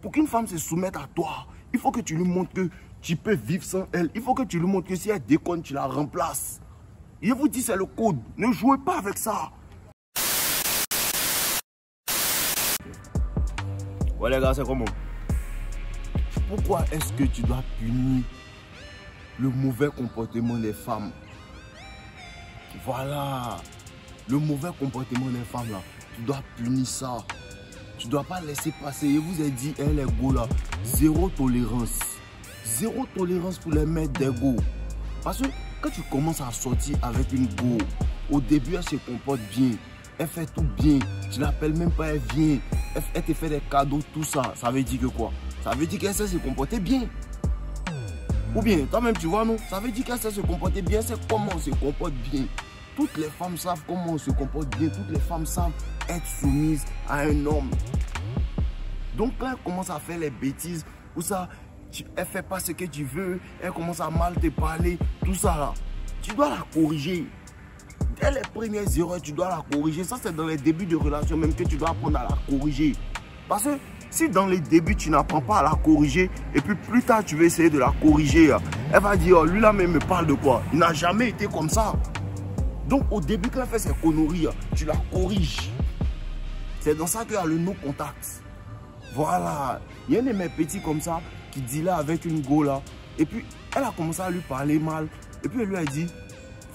Pour qu'une femme se soumette à toi, il faut que tu lui montres que tu peux vivre sans elle. Il faut que tu lui montres que si elle déconne, tu la remplaces. Je vous dis, c'est le code. Ne jouez pas avec ça. Ouais les gars, c'est comment? Pourquoi est-ce que tu dois punir le mauvais comportement des femmes? Voilà. Le mauvais comportement des femmes là. Tu dois punir ça. Tu ne dois pas laisser passer. Je vous ai dit, les go là, zéro tolérance. Zéro tolérance pour les mecs des go. Parce que quand tu commences à sortir avec une go, au début elle se comporte bien. Elle fait tout bien. Tu l'appelles même pas, elle vient. Elle te fait des cadeaux, tout ça. Ça veut dire que quoi? Ça veut dire qu'elle sait se comporter bien. Ou bien, toi-même tu vois non? Ça veut dire qu'elle sait se comporter bien. C'est comment on se comporte bien. Toutes les femmes savent comment on se comporte bien. Toutes les femmes savent être soumises à un homme. Donc là, elle commence à faire les bêtises. Ou ça, elle fait pas ce que tu veux. Elle commence à mal te parler. Tout ça là. Tu dois la corriger. Dès les premières erreurs, tu dois la corriger. Ça, c'est dans les débuts de relation même que tu dois apprendre à la corriger. Parce que si dans les débuts, tu n'apprends pas à la corriger, et puis plus tard, tu veux essayer de la corriger, elle va dire, oh, lui là même me parle de quoi? Il n'a jamais été comme ça. Donc au début, quand elle fait ses conneries, tu la corriges. C'est dans ça qu'il y a le no-contact. Voilà. Il y a un de mes petits comme ça qui dit là avec une go là. Et puis, elle a commencé à lui parler mal. Et puis, elle lui a dit,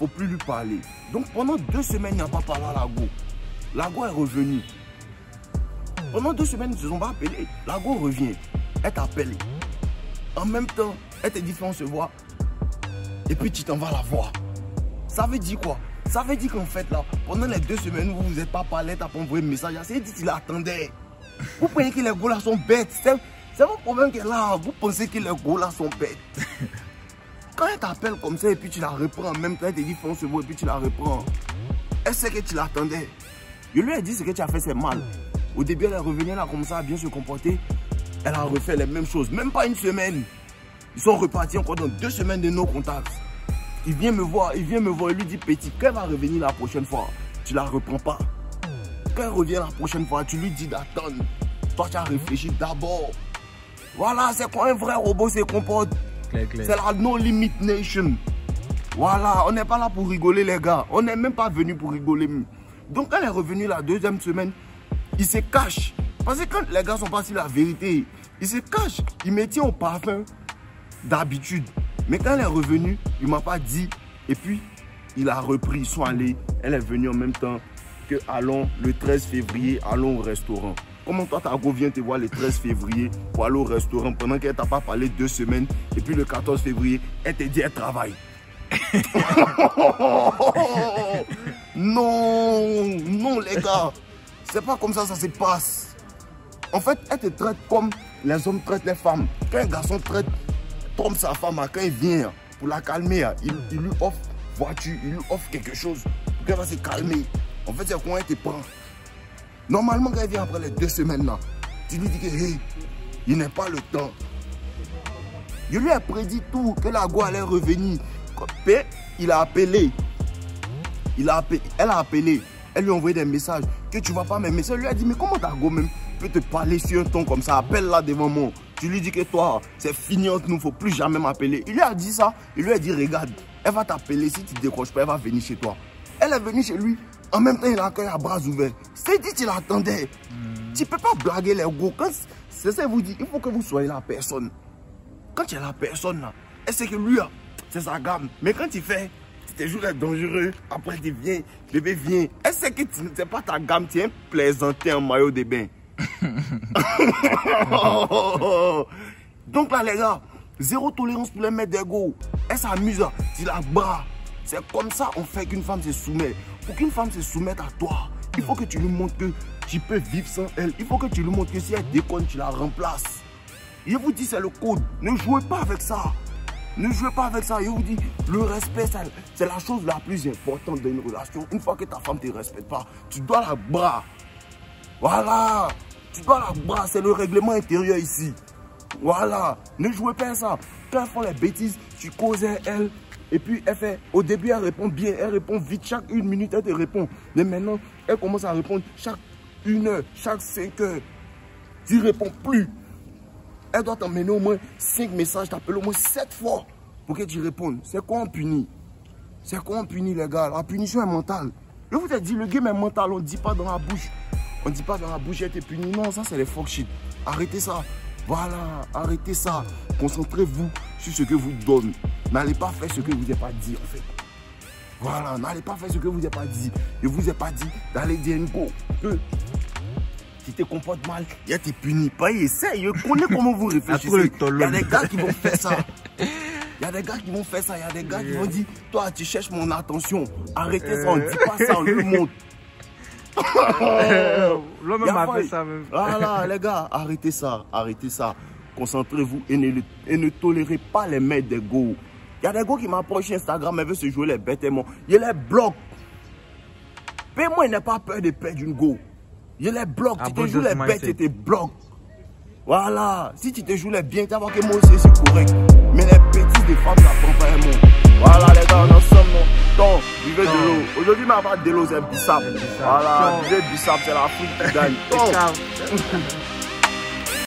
faut plus lui parler. Donc pendant 2 semaines, il n'a pas parlé à la go. La go est revenue. Pendant 2 semaines, ils ne se sont pas appelés. La go revient. Elle t'appelle. En même temps, elle te dit, on se voit. Et puis tu t'en vas la voir. Ça veut dire quoi? Ça veut dire qu'en fait là, pendant les 2 semaines où vous vous êtes pas parlé, t'as pas envoyé un message, c'est dit qu'il attendait. Vous pensez que les gars là sont bêtes. C'est mon problème qu'elle a. Vous pensez que les gars là sont bêtes. Quand elle t'appelle comme ça et puis tu la reprends en même temps, elle te dit on se voit et puis tu la reprends. Elle sait que tu l'attendais. Je lui ai dit ce que tu as fait c'est mal. Au début elle est revenue, elle a commencé à bien se comporter. Elle a refait les mêmes choses. Même pas une semaine. Ils sont repartis encore dans 2 semaines de no-contact. Il vient me voir, il lui dit petit, quand elle va revenir la prochaine fois, tu la reprends pas. Quand elle revient la prochaine fois, tu lui dis d'attendre. Toi tu as réfléchi d'abord. Voilà, c'est quand un vrai robot se comporte. C'est la no limit nation. Voilà, on n'est pas là pour rigoler les gars. On n'est même pas venu pour rigoler. Donc quand elle est revenue la 2e semaine, il se cache. Parce que quand les gars sont pas sur la vérité, il se cache. Il me tient au parfum d'habitude. Mais quand elle est revenue, il ne m'a pas dit. Et puis, il a repris. Ils sont allés. Elle est venue en même temps que allons le 13 février, allons au restaurant. Comment toi, ta go vient te voir le 13 février pour aller au restaurant pendant qu'elle t'a pas parlé 2 semaines. Et puis le 14 février, elle te dit elle travaille. Non, non les gars. C'est pas comme ça se passe. En fait, elle te traite comme les hommes traitent les femmes. Quand un garçon trompe sa femme, quand il vient pour la calmer, il lui offre voiture, il lui offre quelque chose pour qu'elle va se calmer. En fait, c'est quand elle te prend. Normalement, quand elle vient après les 2 semaines là, tu lui dis que hey, il n'est pas le temps. Je lui ai prédit tout, que la go allait revenir. Il a appelé. Elle a appelé. Elle lui a envoyé des messages. Que tu ne vois pas mes messages. Elle lui a dit, mais comment ta go même peut te parler sur un ton comme ça? Appelle-la devant moi. Tu lui dis que toi, c'est fini entre nous, il ne faut plus jamais m'appeler. Il lui a dit ça. Il lui a dit, regarde, elle va t'appeler. Si tu ne décroches pas, elle va venir chez toi. Elle est venue chez lui. En même temps, il a accueilli à bras ouverts. C'est dit qu'il attendait. Tu ne peux pas blaguer les go. C'est ça, vous dit, il faut que vous soyez la personne. Quand tu es la personne, là, elle sait que lui, c'est sa gamme. Mais quand tu fais, tu toujours être dangereux. Après, tu viens, bébé vient. Elle sait que ce n'est pas ta gamme. Tu es un plaisantin en maillot de bain. Donc là, les gars, zéro tolérance pour les mecs d'ego. Elle s'amuse, tu la bras. C'est comme ça on fait qu'une femme se soumet. Pour qu'une femme se soumette à toi, il faut que tu lui montres que tu peux vivre sans elle. Il faut que tu lui montres que si elle déconne, tu la remplaces. Je vous dis, c'est le code. Ne jouez pas avec ça. Ne jouez pas avec ça. Je vous dis, le respect, c'est la chose la plus importante d'une relation. Une fois que ta femme ne te respecte pas, tu dois la bras. Voilà. Tu dois la bras. C'est le règlement intérieur ici. Voilà. Ne jouez pas à ça. Quand elles font les bêtises, tu causes elle. Et puis, elle fait, au début, elle répond bien. Elle répond vite. Chaque 1 minute, elle te répond. Mais maintenant, elle commence à répondre chaque 1 heure, chaque 5 heures. Tu réponds plus. Elle doit t'emmener au moins 5 messages, t'appeler au moins 7 fois pour que tu répondes. C'est quoi on punit? C'est quoi on punit, les gars? La punition est mentale. Je vous ai dit, le game est mental, on ne dit pas dans la bouche. On ne dit pas dans la bouche, elle était punie. Non, ça c'est les fuck shit. Arrêtez ça. Voilà, arrêtez ça. Concentrez-vous sur ce que vous donne. N'allez pas faire ce que je vous ai pas dit en fait. Voilà, n'allez pas faire ce que je vous ai pas dit. Je vous ai pas dit d'aller dire une go. Si tu te comportes mal, il y a tes punis. Pas essaye, je connais comment vous réfléchissez. Il y a des gars qui vont faire ça. Il y a des gars qui vont faire ça. Il y a des gars qui vont dire, toi tu cherches mon attention. Arrêtez ça, on ne dit pas ça, on le montre. L'homme m'a fait ça même. Voilà, les gars, arrêtez ça, arrêtez ça. Concentrez-vous et ne tolérez pas les mecs des go. Il y a des gars qui m'approchent sur Instagram et veulent se jouer les bêtes et moi. Je les bloque. Mais moi, il n'a pas peur de perdre une go. Je les bloque. Si tu te joues les bêtes, tu te bloques. Voilà. Si tu te joues les biens, tu vas voir que moi aussi c'est correct. Mais les bêtises des femmes, ça prend pas un mot. Voilà les gars, on en somme. Donc, vivez de l'eau. Aujourd'hui, ma part de l'eau, c'est bissap. Voilà, vivez bissap, c'est l'Afrique qui gagne.